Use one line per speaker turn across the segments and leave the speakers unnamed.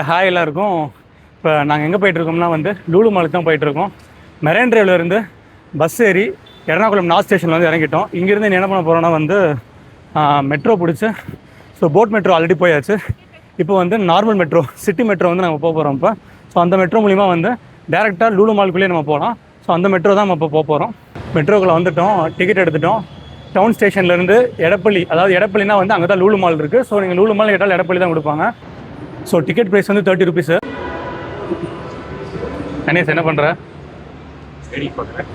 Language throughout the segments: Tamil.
ஹாய் எல்லாருக்கும். இப்போ நாங்கள் எங்கே போயிட்டுருக்கோம்னா வந்து லூலு மாலுக்கு தான் போயிட்டுருக்கோம். மெரைன் டிரைவ்லேருந்து பஸ் ஏறி எர்ணாகுளம் நார்த் ஸ்டேஷனில் வந்து இறங்கிட்டோம். இங்கேருந்து என்ன பண்ண போகிறோன்னா வந்து மெட்ரோ பிடிச்சி, ஸோ போட் மெட்ரோ ஆல்ரெடி போயாச்சு. இப்போ வந்து நார்மல் மெட்ரோ, சிட்டி மெட்ரோ வந்து நம்ம போக போகிறோம். இப்போ ஸோ அந்த மெட்ரோ மூலிமா வந்து டேரெக்டாக லூலு மாலுக்குள்ளேயே நம்ம போகலாம். ஸோ அந்த மெட்ரோ தான் நம்ம இப்போ போக போகிறோம். மெட்ரோக்குள்ளே வந்துவிட்டோம், டிக்கெட் எடுத்துட்டோம். டவுன் ஸ்டேஷன்லேருந்து எடப்பள்ளி, அதாவது எடப்பள்ளினா வந்து அங்கே தான் லூலு மால் இருக்குது. ஸோ நீங்கள் லூலு மால் கேட்டால் எடப்பள்ளி தான் கொடுப்பாங்க. ஸோ டிக்கெட் ப்ரைஸ் வந்து 30 rupees. கணேஷ் என்ன பண்ணுற? ரெடி பண்ணுறேன்.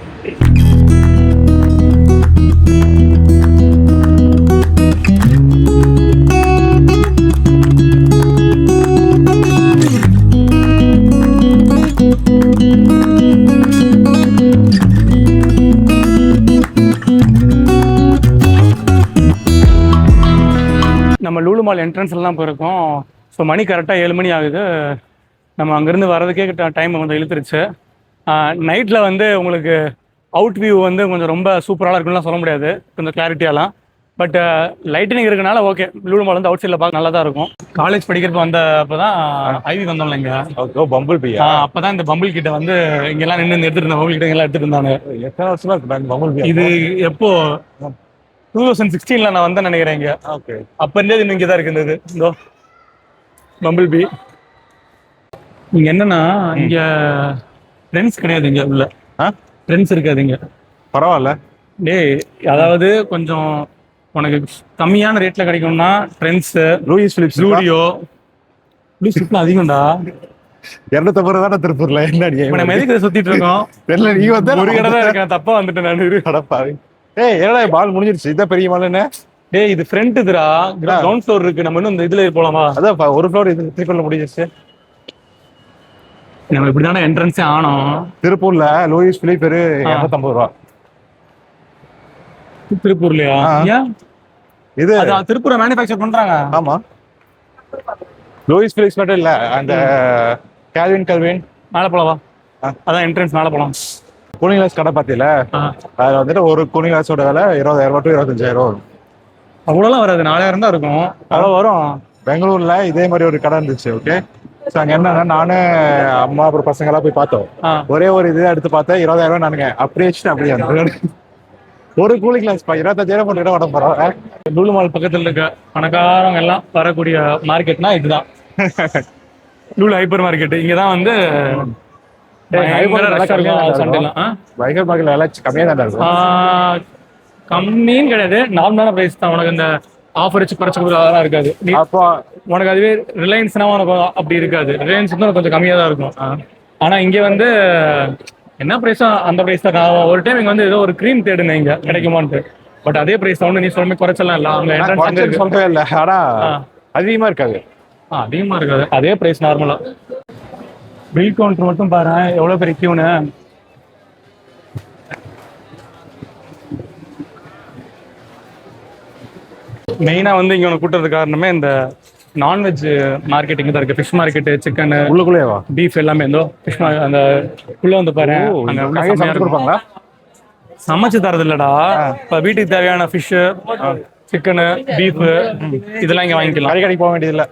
நம்ம லூலு மால் என்ட்ரன்ஸ்லாம் போயிருக்கோம். ஸோ மணி கரெக்டாக 7 மணி ஆகுது. நம்ம அங்கேருந்து வர்றதுக்கே டைம் கொஞ்சம் இழுத்துருச்சு. நைட்டில் வந்து உங்களுக்கு அவுட் வியூ வந்து கொஞ்சம் ரொம்ப சூப்பராக இருக்குன்னு சொல்ல முடியாது, கொஞ்சம் கிளாரிட்டியாலாம். பட் லைட்டினிங் இருக்கனால ஓகே, லூலு மால் வந்து அவுட் சைடில் பார்க்க நல்லா தான் இருக்கும். காலேஜ் படிக்கிறப்ப வந்த அப்போ தான் ஐவி வந்தோம்ல இங்கே,
பம்பிள் பி.
அப்போ தான் இந்த பம்பிள் கிட்ட வந்து இங்கெல்லாம் நின்று எடுத்துட்டு இருந்தாங்க. பம்பிள் கிட்ட எல்லாம் எடுத்துட்டு இருந்தாங்க.
எத்தனை வருஷமா இருக்கு பம்பிள் பி?
இது எப்போ 2016 நான் வந்தேன் நினைக்கிறேன் இங்கே.
ஓகே,
அப்போ இருந்தே இது இங்கே தான் இருக்குது இதோ பம்பிள் பி. இங்க என்னன்னா இங்க ட்ரெண்ட்ஸ் கிடையாது, இங்க உள்ள ட்ரெண்ட்ஸ் இருக்காது இங்க.
பரவாயில்ல
டேய், அதாவது கொஞ்சம் உனக்கு கம்மியான ரேட்ல கிடைக்கும்னா Trends,
Louis Philippe,
Zudio. Louis Philippe அதிகம்டா.
250 தானே திருப்பூர்ல. என்ன
இப்ப நம்ம எதுக்கு சுத்திட்டு இருக்கோம்?
தெரியல, நீ வந்து
ஒரு கடை தான் இருக்கேன், தப்பா வந்துட்டேன் நான்.
கடப்பாரு. ஏய், என்னடா பால் முடிஞ்சிருச்சு, இதான் பெரிய மால். என்ன
டேய், இது ஃப்ரண்ட் இதுடா, கிரவுண்ட் ஃப்ளோர் இருக்கு. நம்ம இன்னும் இந்த இதுல போலாமா?
அதான் ஒரு ஃப்ளோர் இது திருப்பூர்ல முடிஞ்சிருச்சு.
நம்ம இப்படிதானே என்ட்ரன்ஸே ஆனோம்.
திருப்பூர்ல லூயிஸ் பிலிப் பேரு 250 ரூபா.
திருப்பூர்லயா? ஏன்
இது
திருப்பூர் மேனுஃபேக்சர் பண்றாங்க.
ஆமா, லூயிஸ் பிலிப்ஸ் மட்டும் இல்ல, அந்த கால்வின்
மேல போலவா? அதான் என்ட்ரன்ஸ் மேல போலாம்.
கூலிங் கிளாஸ் கடை பாத்தீங்களா? அதுல வந்துட்டு ஒரு கூலிங் கிளாஸோட விலை 20,000 to 25,000 வரும்.
அவ்வளோலாம் வராது, 4,000 தான் இருக்கும். அவ்வளோ வரும்.
பெங்களூர்ல இதே மாதிரி ஒரு கடை இருந்துச்சு. ஓகே, ஸோ அங்கே என்னன்னா நானு அம்மா அப்புறம் பசங்களாம் போய் பார்த்தோம். ஒரே ஒரு இதை எடுத்து பார்த்தேன், 20,000 நானுங்க அப்படியே வச்சுட்டு அப்படியே ஒரு கூலிங் கிளாஸ் 25,000 போட்டு உடம்பு பரவாயில்ல.
லூலு மால் பக்கத்தில் இருக்க பணக்காரங்க எல்லாம் வரக்கூடிய மார்க்கெட்னா இதுதான். Lulu hyper market. இங்கே தான் வந்து கம்மின்னு கிடையாது, நார்மலான பிரைஸ் தான். உனக்கு இந்த ஆஃபர் வச்சு குறைச்சு அதெல்லாம் இருக்காது. அப்போ உனக்கு அதுவே ரிலையன்ஸ்னா உனக்கு அப்படி இருக்காது. ரிலையன்ஸ் வந்து கொஞ்சம் கம்மியாக தான் இருக்கும். ஆனா இங்க வந்து என்ன பிரைஸோ அந்த பிரைஸ் தான். நான் ஒரு டைம் இங்க வந்து ஏதோ ஒரு க்ரீம் தேடுனேன் இங்க கிடைக்குமான்ட்டு. பட் அதே பிரைஸ் ஒன்று நீ சொல்லுமே குறைச்சலாம் இல்லை. அவங்க
சொல்றேன் இல்லை, ஆனா அதிகமா இருக்காது.
அதிகமா இருக்காது, அதே பிரைஸ் நார்மலா. பில் கவுண்டர் மட்டும் பாரு எவ்வளவு பெரிய கியூனு. மெயினா வந்து இங்க கூட்டுறது காரணமே இந்த நான்வெஜ் மார்க்கெட்டிங் தான் இருக்கு. ஃபிஷ் மார்க்கெட், சிக்கன்
உள்ளுக்குள்ளேவா,
பீஃப் எல்லாமே இருந்தோ ஃபிஷ் அந்த உள்ள வந்து பாரு. அங்க
கொடுப்பாங்களா?
சமைச்சு தரது இல்லடா, இப்ப வீட்டுக்கு தேவையான ஃபிஷ், சிக்கனு, பீஃப் இதெல்லாம் இங்க வாங்கிக்கலாம்.
கறி கடைக்கு போக வேண்டியது இல்லை.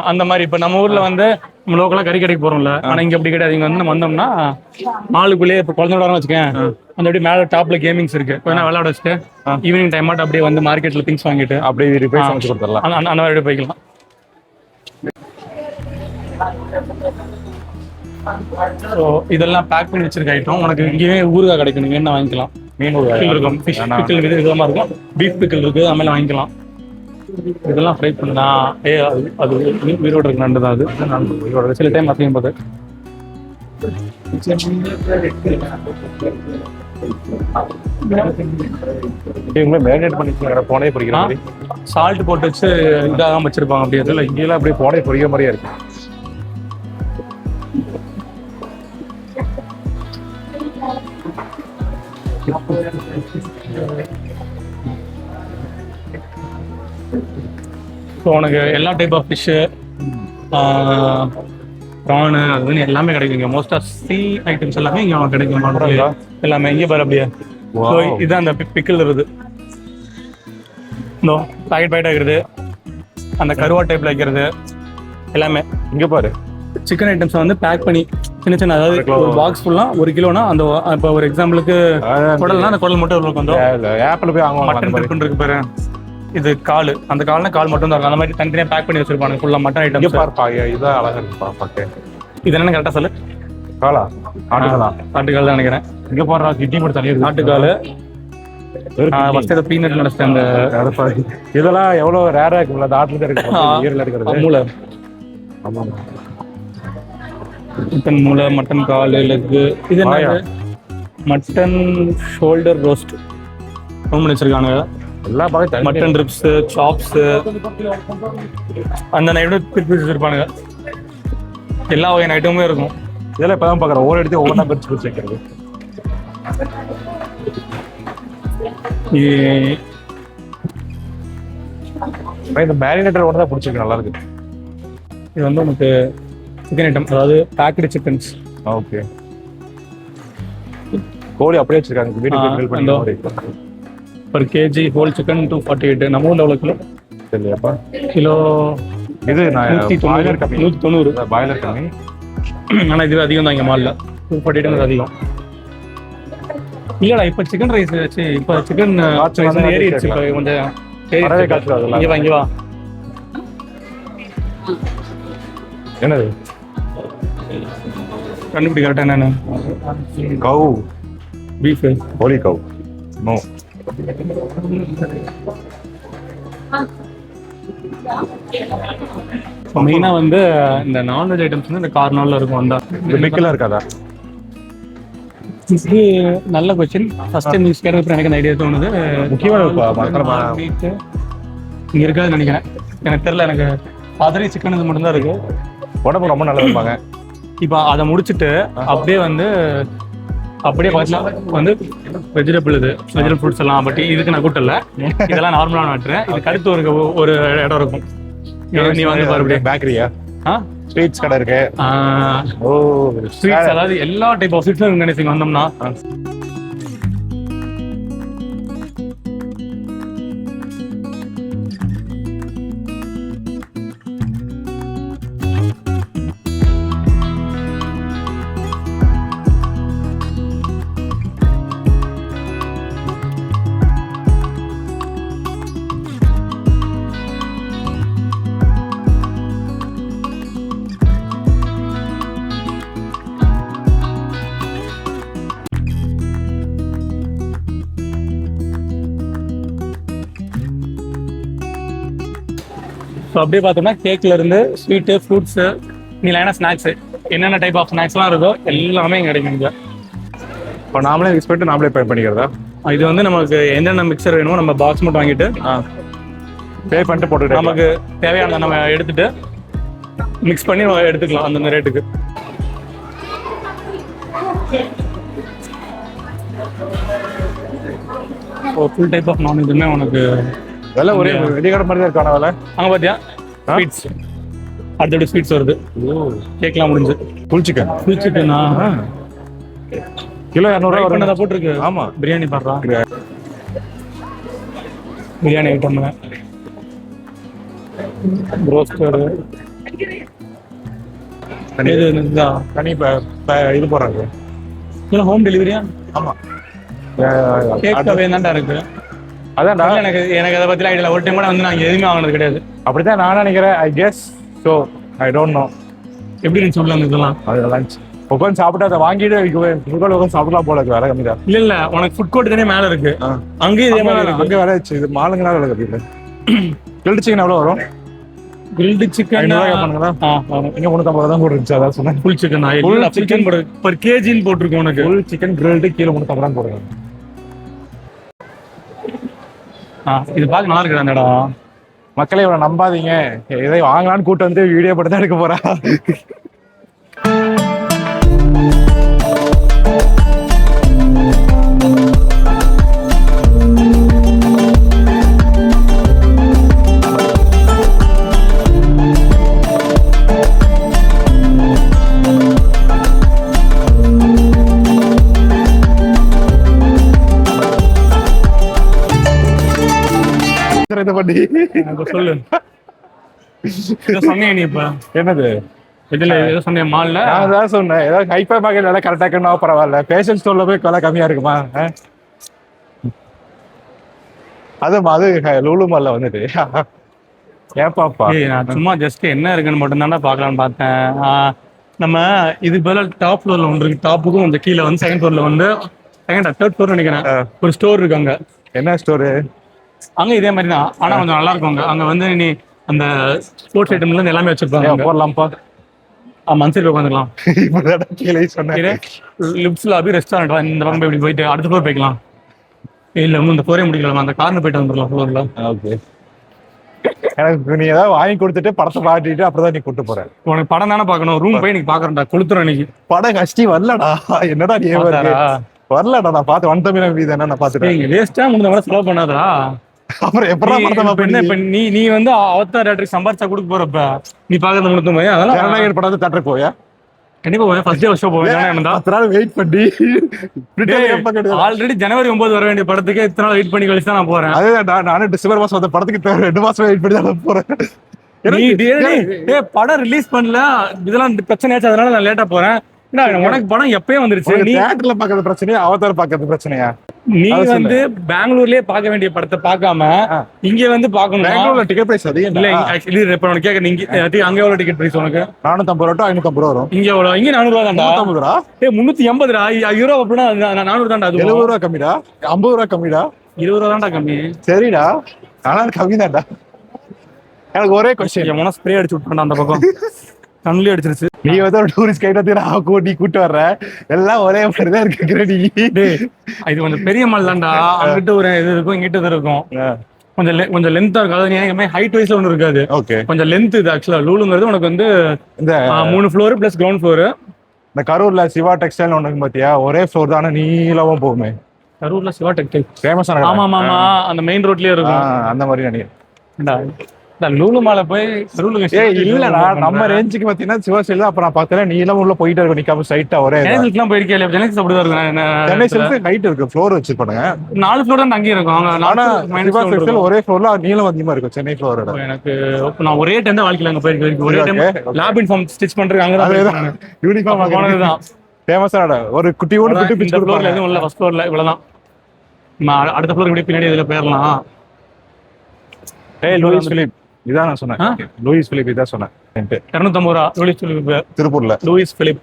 அந்த மாதிரி இப்ப நம்ம ஊர்ல வந்து நம்ம லோக்கலா கறி கடைக்கு போறோம்ல, ஆனா இங்க அப்படி கிடையாது. இங்க வந்து நம்ம வந்தோம்னா மாலுக்குள்ளேயே இப்ப குழந்தையோட வச்சுக்கேன், அந்த அப்படியே மேல டாப்ல கேமிங்ஸ் இருக்கு, கொஞ்ச நேரம் விளையாட வச்சுட்டு ஈவினிங் டைம் மட்டும் அப்படியே வந்து மார்க்கெட்ல திங்ஸ் வாங்கிட்டு
அப்படியே போய் சமைச்சு கொடுத்துடலாம்.
அந்த மாதிரி போய்க்கலாம். ஸோ இதெல்லாம் பேக் பண்ணி வச்சிருக்க ஐட்டம். உனக்கு இங்கேயே ஊறுகாய் கிடைக்கும், நீங்க என்ன வாங்கிக்கலாம். மீன் ஊறுகாய் இருக்கும், ஃபிஷ் பிக்கிள் விதமா இருக்கும், பீஃப் பிக்கிள் இருக்கு, அது மாதிரி வாங்கிக்கலாம். இதெல்லாம் ஃப்ரை பண்ணா அது உயிரோட இருக்கு, நண்டு தான் அது. உயிரோட சில டைம் அப்படியும் போது
மேரினேட் பண்ணி போனே பொரிக்கிற மாதிரி
சால்ட் போட்டு வச்சு இதாக வச்சிருப்பாங்க. அப்படியே இல்லை,
இங்கெல்லாம் அப்படியே போனே பொரிக்கிற மாதிரியா இருக்கு.
ஸோ உனக்கு எல்லா டைப் ஆஃப் ஃபிஷ்ஷு, ப்ரானு, அது எல்லாமே கிடைக்கும் இங்கே. மோஸ்ட் ஆஃப் சீ ஐட்டம்ஸ் எல்லாமே இங்கே கிடைக்கும். எல்லாமே இங்கே பாரு அப்படியே. இதுதான் அந்த பிக்கிள் இருக்குது. பாக்கெட் பாக்கெட் ஆகிறது, அந்த கருவா டைப்ல வைக்கிறது, எல்லாமே.
இங்க பாரு
சிக்கன் ஐட்டம்ஸ் வந்து பேக் பண்ணி சின்ன சின்ன, அதாவது ஒரு பாக்ஸ் ஃபுல்லாக 1 கிலோனா அந்த இப்போ ஒரு எக்ஸாம்பிளுக்கு குடல்னா அந்த குடல் மட்டும் எவ்வளோ வந்துடும்.
ஆப்பிள் போய் வாங்குவாங்க.
மட்டன் ட்ரிப்புன்னு இருக்கு பாரு, இது கால், அந்த கால்னா கால் மட்டும் தான் இருக்கும். அந்த மாதிரி தனித்தனியாக பேக் பண்ணி வச்சிருப்பாங்க ஃபுல்லாக மட்டன் ஐட்டம்.
பார்ப்பா இதான் அழகா இருக்குப்பா பார்க்க.
இது என்னன்னு கரெக்டாக சொல்லு.
காலா? ஆட்டுக்காலா?
ஆட்டுக்கால் தான் நினைக்கிறேன்.
இங்க போடுறா கிட்னி மட்டும் தனியாக இருக்கு.
ஆட்டுக்கால் ஃபர்ஸ்ட் ஏதோ பீனட் நினைச்சிட்டேன். அந்த
இதெல்லாம் எவ்வளோ ரேரா இருக்கும்ல, அந்த ஆட்டுல இருக்கு ஈரல இருக்கிறது.
மூளை,
ஆமாம்,
மட்டன் மூளை, மட்டன் கால், லெக்கு. இது என்ன? மட்டன் ஷோல்டர் ரோஸ்ட் ரொம்ப வச்சிருக்காங்க.
எல்லா பார்க்க
மட்டன் ரிப்ஸ், சாப்ஸ், அந்த ஐட்டம் பிரிச்சு வச்சிருப்பானுங்க. எல்லா வகையான ஐட்டமுமே இருக்கும்.
இதெல்லாம் இப்பதான் பாக்குறேன், ஒவ்வொரு இடத்தையும் ஒவ்வொன்றா பிரிச்சு பிரிச்சு வைக்கிறது. இந்த மேரினேட்டர் ஒன்று தான் பிடிச்சிருக்கு, நல்லா இருக்கு.
இது வந்து உனக்கு சிக்கன் ஐட்டம், அதாவது பேக்கடு சிக்கன்ஸ்.
ஓகே, கோழி அப்படியே வச்சிருக்காங்க வீட்டுக்கு.
ஒரு கேஜி ஹோல் சிக்கன் 248. நம்ம ஊர்ல எவ்வளோ கிலோ
தெரியலையாப்பா?
கிலோ
இது
190
பாய்லர் கம்மி.
ஆனால் இது அதிகம் தான் இங்கே மாலில். 248 அதிகம் இல்லடா. இப்போ சிக்கன் ரைஸ் வச்சு இப்போ சிக்கன் ஏறிடுச்சு. இப்போ கொஞ்சம் இங்கே வா, இங்கே வா.
என்னது
கண்டுபிடி கரெக்டாக என்னன்னு.
கவு,
பீஃப்,
கோழி கவு. நோ,
மெயினாக வந்து இந்த நான்வெஜ் ஐட்டம்ஸ் வந்து இந்த கார்னாலில் இருக்கும். வந்தா
மிக்கெல்லாம் இருக்காதா?
இது நல்ல கொஸ்டின். ஃபர்ஸ்ட் நியூஸ் கேட்டது எனக்கு அந்த ஐடியா தோணுது.
முக்கியமான
மீட்டு இங்கே இருக்காதுன்னு நினைக்கிறேன், எனக்கு தெரியல. எனக்கு அதரி சிக்கன் இது மட்டும்தான் இருக்கு.
உடம்பு ரொம்ப நல்லா இருப்பாங்க.
இப்போ அதை முடிச்சுட்டு அப்படியே வந்து அப்படியே பக்கத்தில் வந்து வெஜிடபிள், இது வெஜிடபிள் ஃப்ரூட்ஸ் எல்லாம். பட் இதுக்கு நான் கூட்டல, இதெல்லாம் நார்மலான மேட்ரு. இதுக்கு அடுத்து ஒரு இடம் இருக்கும். நீ வந்து பாரு,
பேக்கரியா? ஸ்வீட்ஸ் கடை இருக்கு. ஓ,
ஸ்வீட்ஸ், அதாவது எல்லா டைப் ஆஃப் ஸ்வீட்ஸும் நினைச்சிங்க வந்தோம்னா. ஸோ அப்படியே பார்த்தோம்னா கேக்ல இருந்து ஸ்வீட்டு, ஃப்ரூட்ஸு, நீ லைனாக ஸ்நாக்ஸு, என்னென்ன டைப் ஆஃப் ஸ்நாக்ஸ்லாம் இருக்கோ எல்லாமே இங்கே கிடைக்கும். இங்கே
இப்போ நாமளே மிக்ஸ் பண்ணிட்டு நாமளே பே பண்ணிக்கிறதா?
இது வந்து நமக்கு என்னென்ன மிக்சர் வேணுமோ நம்ம பாக்ஸ் மட்டும் வாங்கிட்டு
பே பண்ணிட்டு போட்டுட்டு
நமக்கு தேவையானதை நம்ம எடுத்துட்டு மிக்ஸ் பண்ணி எடுத்துக்கலாம் அந்தந்த ரேட்டுக்கு. ஃபுல் டைப் ஆஃப் நான்வெஜ்மே உனக்கு
விலை ஒரே வெடிக்கடை மாதிரி தான் இருக்கான விலை.
அங்கே பார்த்தியா ஸ்வீட்ஸ், அடுத்தபடி ஸ்வீட்ஸ் வருது. கேக்லாம் முடிஞ்சு.
ஃபுல் சிக்கன்,
ஃபுல் சிக்கனா
கிலோ 200
ரூபா போட்டிருக்கு.
ஆமா,
பிரியாணி பாடுறா, பிரியாணி ஐட்டம், ரோஸ்டர்,
தனி இது போடுறாங்க.
இல்லை ஹோம் டெலிவரியா?
ஆமா,
கேக் வேணாண்டா இருக்கு.
அதான்டா,
எனக்கு அதை பத்திலாம் ஐடியா. ஒரு டைம் கூட வந்து நான் எதுவுமே வாங்கினது கிடையாது.
அப்படிதான் நான் நினைக்கிறேன். I guess so, I don't know
எப்படி நீ சொல்லலாம். இதெல்லாம்
அது லஞ்ச் உட்காந்து சாப்பிட்டு அதை வாங்கிட்டு உட்காந்து சாப்பிடலாம் போல இருக்கு. வேலை கம்மி தான்.
இல்ல உனக்கு ஃபுட் கோர்ட் தானே மேல இருக்கு, அங்கேயும் இதே மாதிரி இருக்கு.
அங்கே வேலை இது மாலுங்களா வேலை கம்மி. கிரில்டு சிக்கன் எவ்வளோ வரும்?
கிரில்டு சிக்கன்
பண்ணுங்களா? இங்கே 350 தான் போட்டுருச்சு. அதான் சொன்னேன்.
ஃபுல் சிக்கன் சிக்கன் பர் கேஜின்னு போட்டிருக்கோம். உனக்கு
ஃபுல் சிக்கன் கிரில்டு கீழே 350 தான் போடுறாங்க.
இது பார்க்க நல்லா இருக்கு அந்த இடம்.
மக்களே இவரை நம்பாதீங்க, இதை வாங்கலான்னு கூட்டு வந்து வீடியோ படம் தான் எடுக்க போறா.
சொல்லு. ஏதோ சொன்னீங்க நீ இப்ப
என்னது
இதுல ஏதோ சொன்னீங்க மால்ல.
நான் தான் சொன்னேன் ஏதாவது ஹைப்பர் மார்க்கெட் வேலை கரெக்டாக இருக்குன்னா பரவாயில்ல, ஃபேஷன் ஸ்டோர்ல போய் விலை கம்மியா இருக்குமா? அது லூலு மால்ல வந்துட்டு ஏப்பாப்பா.
ஏய் நான் சும்மா ஜஸ்ட் என்ன இருக்குன்னு மட்டும் தானே பார்க்கலான்னு பார்த்தேன். நம்ம இது பதிலா டாப் ஃப்ளோர்ல ஒன்று இருக்கு, டாப்புக்கும் கொஞ்சம் கீழே வந்து செகண்ட் ஃப்ளோர்ல வந்து தேர்ட் ஃப்ளோர் நினைக்கிறேன் ஒரு ஸ்டோர் இருக்கு அங்க.
என்ன ஸ்டோரு?
அங்க இதே மாதிரி தான், ஆனா கொஞ்சம் நல்லா இருக்கும். அங்க வந்து நீ அந்த ஸ்போர்ட்ஸ் ஐட்டம்ல இருந்து எல்லாமே வச்சிருப்பாங்க.
போடலாம்ப்பா.
மன்சூரி உட்காந்துக்கலாம்.
கீழே சொன்னேன்
லிப்ஸ் லாபி ரெஸ்டாரண்ட் இந்த பக்கம் இப்படி போயிட்டு அடுத்த ஃப்ளோர் போய்க்கலாம். இல்ல இன்னும் இந்த ஃப்ளோரே முடிக்கலாம், அந்த கார்னர் போயிட்டு வந்துடலாம் ஃப்ளோர்ல.
ஓகே. எனக்கு நீ ஏதாவது வாங்கி கொடுத்துட்டு படத்தை பாட்டிட்டு அப்புறம் தான் நீ கூட்டு போற.
உனக்கு படம் தானே பார்க்கணும், ரூம் போய் நீ பாக்குறேன்டா, கொளுத்துறோம் இன்னைக்கு.
படம் கஷ்டி வரலடா, என்னடா நீ வரலடா. நான் பார்த்து ஒன் தமிழ் வீடு என்ன நான் பார்த்துட்டேன்.
வேஸ்டா முடிஞ்ச மாதிரி செலவு பண்ணாதா?
அப்புறம் எப்படா படத்தை
என்ன இப்ப நீ வந்து அவதார் தேட்டருக்கு சம்பாரிச்சா கொடுக்க போறப்ப நீ பாக்குறது முழுக்க போய் அதெல்லாம்
ஜனநாயகர் படத்தை தேட்டருக்கு போயா?
கண்டிப்பா போவேன். ஃபர்ஸ்ட் டே ஷோ போவேன்.
10 நாள் வெயிட் பண்ணி
ஆல்ரெடி ஜனவரி 9 வர வேண்டிய படத்துக்கு இத்தனை நாள் வெயிட் பண்ணி கழிச்சு தான் நான் போறேன்.
அதேதான் நானும் டிசம்பர் மாசம் அந்த படத்துக்கு 2 மாசம் வெயிட் பண்ணி தான் போறேன்.
படம் ரிலீஸ் பண்ணல, இதெல்லாம் பிரச்சனையாச்சு, அதனால நான் லேட்டா போறேன். உனக்கு படம் எப்பயும் வந்துருச்சு. நீ
தியேட்டர்ல பாக்குறது பிரச்சனையா அவதார் பாக்குறது பிரச்சனையா?
நீ வந்து பெங்களூர்லயே பார்க்க வேண்டிய படத்தை பார்க்காம இங்க வந்து பாக்கணும்.
பெங்களூர்ல டிக்கெட் பிரைஸ் அதிகம்
இல்ல. ஆக்சுவலி இப்ப உனக்கு கேக்குறேன், நீங்க அங்க எவ்வளவு டிக்கெட் பிரைஸ் உனக்கு?
450 ரூபா 550 ரூபா வரும்.
இங்க எவ்வளவு? இங்க 400 ரூபா தான்டா.
350 ரூபா.
380 யூரோ அப்படின்னா 400 தான்டா. அது
70 ரூபா கம்மிடா, 50 ரூபா கம்மிடா,
20 ரூபா தான்டா கம்மி.
சரிடா, ஆனா கம்மி தான்டா. எனக்கு ஒரே கொஸ்டின்,
எவனா ஸ்ப்ரே அடிச்சு விட்டான்டா அந்த பக்கம், கண்ணுலயே அடிச்சிருச்சு.
நீ வந்து ஒரு டூரிஸ்ட் கைட் நீ கூட்டு வர்ற, எல்லாம் ஒரே மாதிரி தான் இருக்கு.
இது கொஞ்சம் பெரிய மால் தான்டா, அங்கிட்ட ஒரு இது இருக்கும், இங்கிட்ட இது இருக்கும். கொஞ்சம் லென்த்தா இருக்கும். அதாவது நீ ஹைட் வைஸ்ல ஒண்ணு இருக்காது.
ஓகே,
கொஞ்சம் லென்த். இது ஆக்சுவலா லூலுங்கிறது உனக்கு வந்து இந்த 3 ஃப்ளோர் பிளஸ் கிரவுண்ட் ஃப்ளோர்.
இந்த கரூர்ல சிவா டெக்ஸ்டைல் ஒண்ணு பாத்தியா, ஒரே ஃப்ளோர் தான், ஆனா நீளமா போகுமே.
கரூர்ல சிவா டெக்ஸ்டைல்
ஃபேமஸ்.
ஆமா ஆமா, அந்த மெயின் ரோட்லயே இருக்கும்.
அந்த மாதிரி நினைக்கிறேன்.
லூலு மாலை போய்
இல்லடா, நம்ம ரேஞ்சுக்கு பாத்தீங்கன்னா சிவசேல் தான். அப்புறம் பார்த்தா நீளம் உள்ள போயிட்டு இருக்கும், நிக்காம ஸ்ட்ரைட்டா ஒரே
எல்லாம் போயிருக்கேன். சென்னை அப்படிதான் இருக்கும்.
சென்னை சில்க் ஹைட் இருக்கு, ஃப்ளோர் வச்சிருப்பாங்க.
4 ஃப்ளோர் தான் அங்கேயும் இருக்கும்.
ஆனா ஒரே ஃப்ளோர்ல நீளம் அதிகமா இருக்கும் சென்னை ஃப்ளோரோட.
எனக்கு நான் ஒரே டைம் தான் வாழ்க்கையில அங்க போயிருக்கேன். ஒரே டைம் லேப் யூனிஃபார்ம் ஸ்டிச் பண்றாங்க, அங்கதான்
யூனிஃபார்ம் போனதுதான் ஃபேமஸான ஒரு குட்டியோட குட்டி பிச்
ஃப்ளோர்ல எதுவும் இல்ல. ஃபர்ஸ்ட் ஃப்ளோர்ல இவ்வளவுதான். அடுத்த ஃப்ளோர் இப்படி பின்னாடி இதுல போயிடலாம்.
லூயிஸ் பிலிப் இதான் நான் சொன்னேன். லூயிஸ் பிலிப் இதான் சொன்னேன்.
250 ரூபா லூயிஸ் பிலிப் திருப்பூர்ல. லூயிஸ் பிலிப்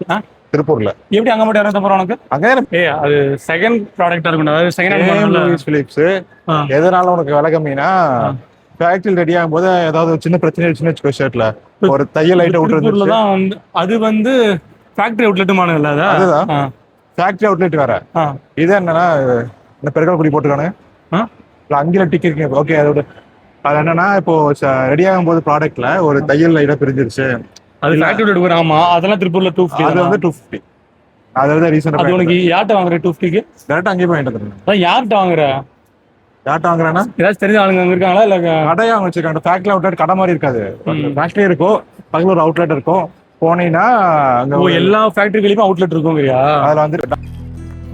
திருப்பூர்ல எப்படி அங்க மட்டும் 250 ரூபா உனக்கு? அங்க அது செகண்ட் ப்ராடக்ட்டா இருக்கும். அதாவது செகண்ட் ஹேண்ட்
லூயிஸ் பிலிப்ஸ். எதனால உனக்கு விலை கம்மினா, ஃபேக்டரி ரெடி ஆகும்போது ஏதாவது சின்ன பிரச்சனை இருந்துச்சுன்னு வச்சுக்கோ, ஷர்ட்ல ஒரு தையல் ஐட்டம் விட்டுருந்துச்சு தான்
வந்து அது வந்து ஃபேக்டரி அவுட்லெட்டுமான இல்ல.
அதுதான் ஃபேக்டரி அவுட்லெட் வேற. இது என்னன்னா இந்த பெருக்கால் குடி போட்டுக்கானு அங்கே டிக்கெட். ஓகே, அதோட அது என்னன்னா இப்போ ரெடி ஆகும் போது ப்ராடக்ட்ல ஒரு தையல் லைட்டா பிரிஞ்சிருச்சு.
அது ஃபேக்டரி அவுட்லெட். ஆமா, அதெல்லாம் திருப்பூர்ல 250. அது வந்து 250.
அதாவது ரீசன்.
அது உனக்கு யார்ட்ட வாங்குற 250க்கு?
டேரக்டா அங்கேயே போய் வாங்கிட்டு வந்துறேன்.
அதான் யார்ட்ட வாங்குற? யார்ட்ட வாங்குறேன்னா ஏதாச்சும் தெரிஞ்ச ஆளுங்க அங்க இருக்காங்களா இல்ல
கடையா வச்சிருக்காங்க? ஃபேக்டரி அவுட்லெட் கடை மாதிரி இருக்காது, ஃபேக்டரி இருக்கும், பக்கத்துல ஒரு அவுட்லெட் இருக்கும். போனீங்கன்னா அங்க
எல்லா ஃபேக்டரிகளுக்கும் அவுட்லெட் இருக்குங்கறியா?
அதுல வந்து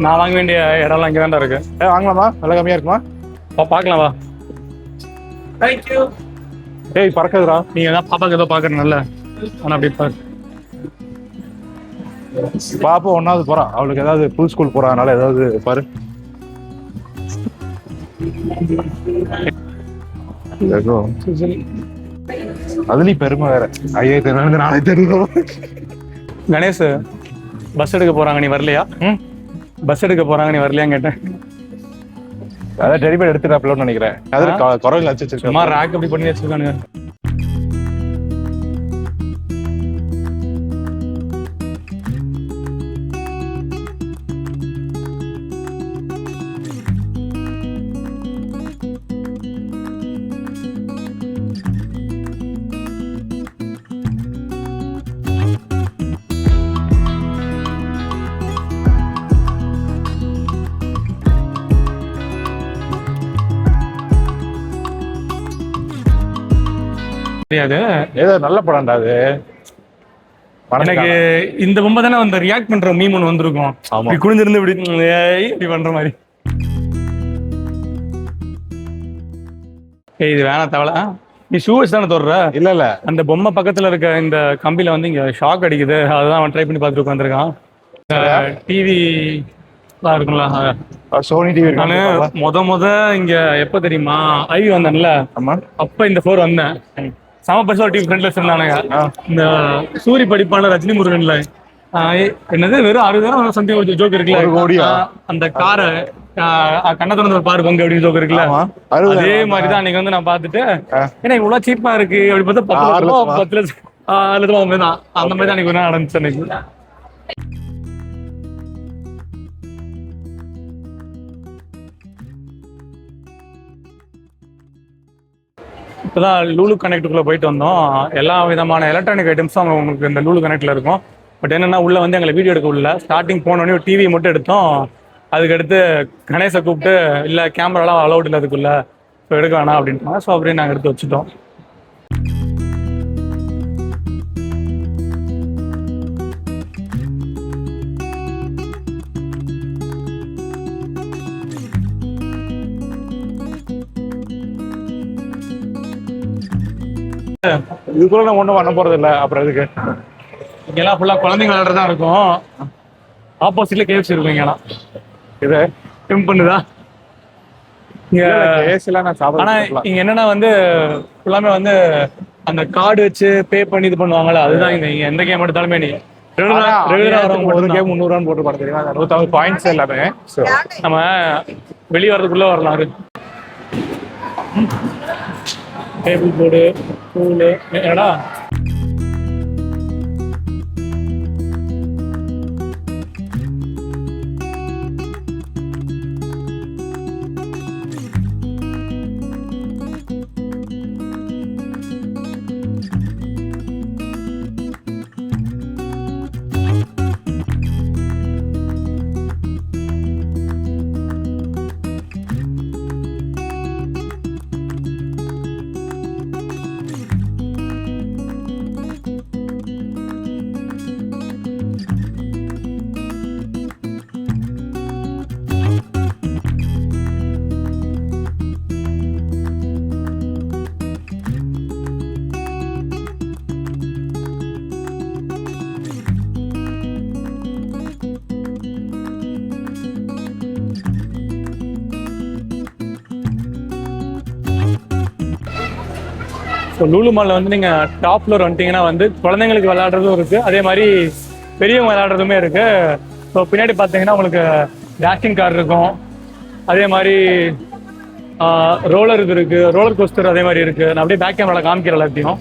நான் வாங்க வேண்டிய இடம்லாம் இங்க தான்டா இருக்கு.
வாங்கலாமா? விலை கம்மியா இருக்குமா?
பாக்கலாம் வா. Thank you.
ஏய் பறக்குதுடா.
நீங்க தான் பாப்பாக்கு ஏதோ பாக்குறீங்கல்ல, ஆனா அப்படி பாரு.
பாப்பா 1வது போறா, அவளுக்கு ஏதாவது புல் ஸ்கூல் போறானால ஏதாவது பாரு. அதுலயும் பெருமை வேற. 5000 4000.
கணேஷ் பஸ் எடுக்க போறாங்க, நீ வரலையா? பஸ் எடுக்க போறாங்க, நீ வரலையான்னு கேட்டேன்.
அதான் டெலிவரி எடுத்துட்டாப்லன்னு நினைக்கிறேன். அது குறையில வச்சிருக்கேன்.
சும்மா ரேக் அப்படி பண்ணி வச்சிருக்கானுங்க.
ஏதோ நல்ல படம்டா அது.
எனக்கு இந்த பொம்மை தானே வந்து ரியாக்ட் பண்ற மீம் ஒன்று வந்திருக்கும். இப்படி குனிஞ்சிருந்து இப்படி பண்ற மாதிரி. இது வேணா தவளை. நீ ஷூ வச்சு தானே தொடுற?
இல்ல
அந்த பொம்மை பக்கத்துல இருக்க இந்த கம்பியில வந்து இங்க ஷாக் அடிக்குது, அதுதான் அவன் ட்ரை பண்ணி பார்த்துட்டு உட்காந்துருக்கான். டிவி இருக்குங்களா,
சோனி டிவி.
நானு முத இங்க எப்ப தெரியுமா ஐவி வந்தேன்ல,
ஆமா
அப்ப இந்த ஃப்ளோர் வந்தேன். சம பஸ் டிவி ஃப்ரெண்ட்ல இருந்தானுங்க. இந்த சூரி படிப்பான ரஜினி முருகன்ல என்னது வெறும் 60,000 சம்திங் ஜோக் இருக்குல்ல, அந்த காரை கண்ண திறந்து பாரு பங்கு அப்படின்னு ஜோக் இருக்குல்ல, அதே மாதிரிதான் அன்னைக்கு வந்து நான் பாத்துட்டு ஏன்னா இவ்வளவு சீப்பா இருக்கு அப்படி பார்த்தா 10 லட்சம் 6 லட்சம் தான். அந்த மாதிரி தான் அன்னைக்கு ஒரு நாள் நடந்துச்சு. அன்னைக்கு இப்போதான் லூலு கனெக்டுக்குள்ளே போயிட்டு வந்தோம். எல்லா விதமான எலக்ட்ரானிக் ஐட்டம்ஸும் அவங்க உங்களுக்கு இந்த லூலு கனெக்டில் இருக்கும். பட் என்னென்னா உள்ளே வந்து எங்களை வீடியோ எடுக்க உள்ள ஸ்டார்டிங் போனோடனே ஒரு டிவி மட்டும் எடுத்தோம். அதுக்கடுத்து கணேசை கூப்பிட்டு இல்லை கேமராலாம் அலௌட் இல்லை அதுக்குள்ளே, ஸோ எடுக்க வேணாம் அப்படின்ட்டாங்க. ஸோ அப்படியே நாங்கள் எடுத்து வச்சுட்டோம்.
இதுக்குள்ள நான் ஒண்ணும் பண்ண போறது இல்ல. அப்புறம் இதுக்கு
இங்கெல்லாம் ஃபுல்லா குழந்தைங்க விளையாடுறதா இருக்கும். ஆப்போசிட்ல கேஎஃப்சி இருக்கும். இங்கெல்லாம்
இது
டிம் பண்ணுதா ஆனா இங்க என்னன்னா வந்து ஃபுல்லாமே வந்து அந்த கார்டு வச்சு பே பண்ணி இது பண்ணுவாங்கல்ல, அதுதான் இங்க எந்த கேம் எடுத்தாலுமே நீ
ஒரு கேம் 300 போட்டு போட தெரியுமா, 100,000 பாயிண்ட்ஸ் எல்லாமே.
நம்ம வெளியே வர்றதுக்குள்ள வரலாம். டேபிள் போர்டு ஸ்டூலு என்னடா ஸோ லூலு மாலில் வந்து நீங்கள் டாப் ஃப்ளோர் வந்துட்டீங்கன்னா வந்து குழந்தைங்களுக்கு விளையாடுறதும் இருக்குது, அதே மாதிரி பெரியவங்க விளையாடுறதுமே இருக்குது. ஸோ பின்னாடி பார்த்தீங்கன்னா உங்களுக்கு டேஷிங் கார் இருக்கும், அதே மாதிரி ரோலர் இது இருக்குது, ரோலர் கோஸ்டர் அதே மாதிரி இருக்குது. நான் அப்படியே பேக் கேமராவில் காமிக்கிற எல்லாத்தையும்.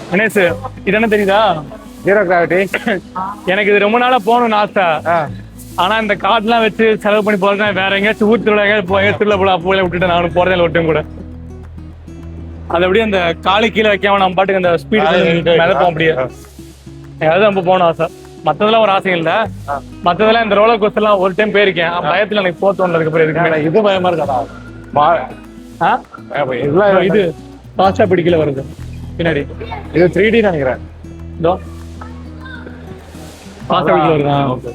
கணேஷ் இது என்ன தெரியுதா?
Zero gravity.
எனக்கு இது ரொம்ப நாளா போகணும்னு ஆசை. ஆனா இந்த கார்டுலாம் வச்சு செலவு பண்ணி போறேன். வேற எங்கேயாச்சும் ஊர் திருவிழா எங்கேயாச்சும் திருவிழா போல அப்போ விட்டுட்டு நானும் போறதே இல்லை ஒட்டும் கூட. அது அப்படியே அந்த காலி கீழே வைக்காம நம்ம பாட்டுக்கு அந்த ஸ்பீடு மிதப்போம் அப்படியே. அது நம்ம போகணும் ஆசை. மற்றதெல்லாம் ஒரு ஆசை இல்லை. மற்றதெல்லாம் இந்த ரோலர் கோஸ்டர்லாம் ஒரு டைம் போயிருக்கேன். பயத்துல எனக்கு போத்தோன்னு அதுக்கப்புறம் இருக்கு.
இது பயமா இருக்காதா?
இது ஃபாஸ்டா பிடிக்கல வருது பின்னாடி.
இது 3D நினைக்கிறேன்.
இதோ ஃபாஸ்டா பிடிக்கல வருதா? Okay.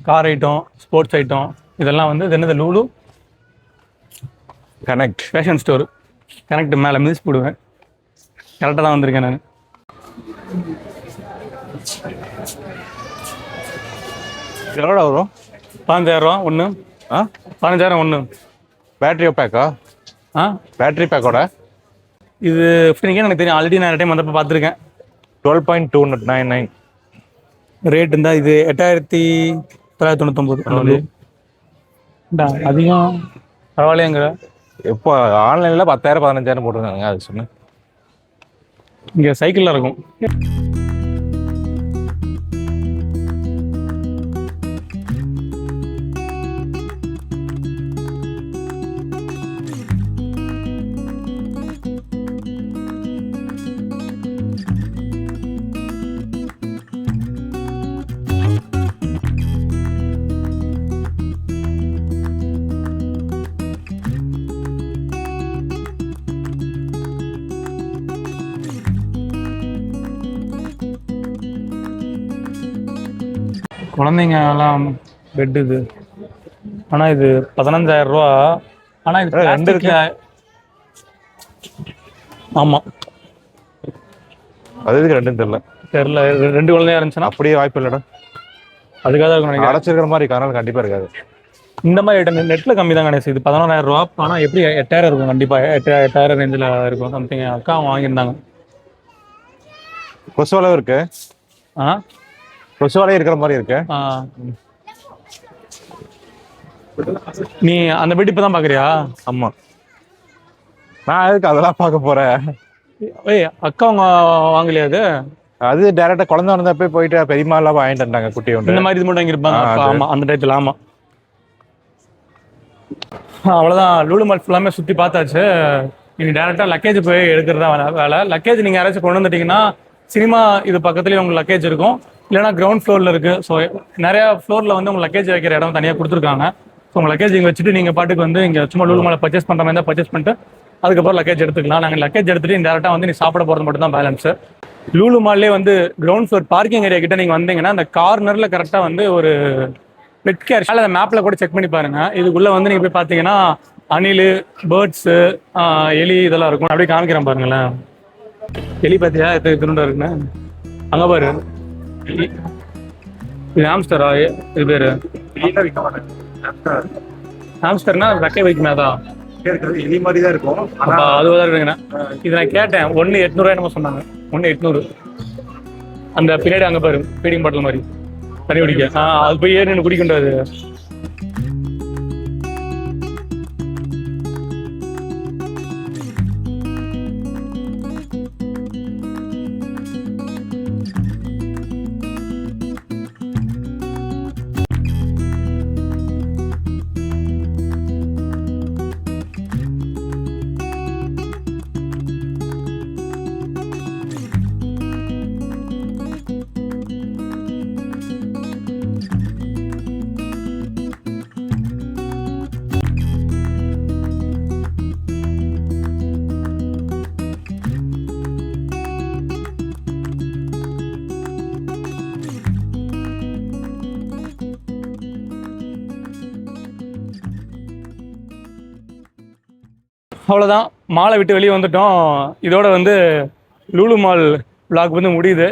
Car item, sports item இதெல்லாம் வந்து இது என்னது Lulu
connect
fashion store. Connect மேலே மிதிச்சு போடுவேன். கரெக்டாக தான் வந்திருக்கேன் நான்.
எவ்வளோ வரும்?
15,000 ஒன்று. 15,000 ஒன்று.
பேட்டரி பேக்கா? பேட்டரி பேக்கோட
இது 15K எனக்கு தெரியும். ஆல்ரெடி நான் டைம் வந்தப்போ பார்த்துருக்கேன்.
12.299
ரேட் இருந்தால் இது 8,999. அதிகம் பரவாயில்லையாங்கிற.
இப்போ ஆன்லைனில் 10,000 15,000 போட்டிருக்காங்க. அது சொன்னேன்.
இங்கே சைக்கிளில் இருக்கும். குழந்தைங்க எல்லாம் பெட் இது. ஆனால் இது 15,000 ரூபா. ஆனால் இது
ரெண்டு இருக்கு.
ஆமாம்,
அது எதுக்கு ரெண்டுன்னு
தெரியல. 2 குழந்தையா இருந்துச்சுன்னா
அப்படியே வாய்ப்பு இல்லைடா.
அதுக்காக தான் இருக்கும்.
அடைச்சிருக்கிற மாதிரி அதனால கண்டிப்பாக இருக்காது.
இந்த மாதிரி ஐட்டம் நெட்டில் கம்மி தான் கணேஷ். இது 11,000 ரூபா. ஆனால் எப்படி 8,000 இருக்கும் கண்டிப்பாக. 8,000 ரேஞ்சில் இருக்கும் சம்திங். அக்கா அவங்க வாங்கியிருந்தாங்க.
கொசுவளவு இருக்கு. கொசுவலையும் இருக்கிற மாதிரி இருக்கு.
நீ அந்த பெட் இப்போ தான் பார்க்குறியா?
ஆமாம். நான் எதுக்கு அதெல்லாம் பார்க்க போகிறேன்?
ஏய், அக்கா அவங்க வாங்கலையா?
அது டேரெக்டாக குழந்தை வந்தப்போ போயிட்டு பெரியமா எல்லாம் வாங்கிட்டு வந்தாங்க. குட்டி ஒன்று
இந்த மாதிரி இது மட்டும் வாங்கியிருப்பாங்க. ஆமாம், அந்த டயத்தில். ஆமாம், அவ்வளோதான். லூலு மால் ஃபுல்லாமே சுற்றி பார்த்தாச்சு. நீங்கள் டேரெக்டாக லக்கேஜ் போய் எடுக்கிறதா வேலை. லக்கேஜ் நீங்கள் யாராச்சும் கொண்டு வந்துட்டீங்கன்னா சினிமா இது பக்கத்துலேயே உங்களுக்கு லக்கேஜ் இருக்கும். இல்லைனா கிரவுண்ட் ஃப்ளோரில் இருக்குது. ஸோ நிறையா ஃப்ளோரில் வந்து உங்கள் லக்கேஜ் வைக்கிற இடம் தனியாக கொடுத்துருக்காங்க. ஸோ உங்கள் லக்கேஜ் இங்கே வச்சுட்டு நீங்கள் பாட்டுக்கு வந்து இங்கே சும்மா லூலு மாலை பர்ச்சேஸ் பண்ணுற மாதிரி தான் பர்ச்சேஸ் பண்ணிட்டு அதுக்கப்புறம் லக்கேஜ் எடுத்துக்கலாம். நாங்கள் லக்கேஜ் எடுத்துகிட்டு டேரெக்டாக வந்து நீ சாப்பிட போகிறது மட்டும் தான் பேலன்ஸு. லூலு மால்லே வந்து கிரவுண்ட் ஃப்ளோர் பார்க்கிங் ஏரியா கிட்ட நீங்கள் வந்தீங்கன்னா அந்த கார்னரில் கரெக்டாக வந்து ஒரு பெட் கேர் அந்த மேப்பில் கூட செக் பண்ணி பாருங்கள். இதுக்குள்ளே வந்து நீங்கள் போய் பார்த்தீங்கன்னா அணில், பேர்ட்ஸு, எலி இதெல்லாம் இருக்கும். அப்படியே காமிக்கிறேன் பாருங்களேன். எலி பார்த்தியா எத்தனை திருண்டா இருக்குன்னு? அங்கே பாரு. இது ஹாம்ஸ்டரா? இது பேரு ஹாம்ஸ்டர்னா ரெக்கை வைக்குமே தான்.
எலி மாதிரி தான் இருக்கும்.
அதுதான் இருக்குங்கண்ணா. இது நான் கேட்டேன். 1,800 என்னமோ சொன்னாங்க. 1,800. அந்த பின்னாடி அங்கே பாரு ஃபீடிங் பாட்டில் மாதிரி தண்ணி குடிக்க. அது போய் ஏறி குடிக்கின்றது. அவ்வளோதான், மாலை விட்டு வெளியே வந்துட்டோம். இதோட வந்து லூலு மால் vlog வந்து முடியுது.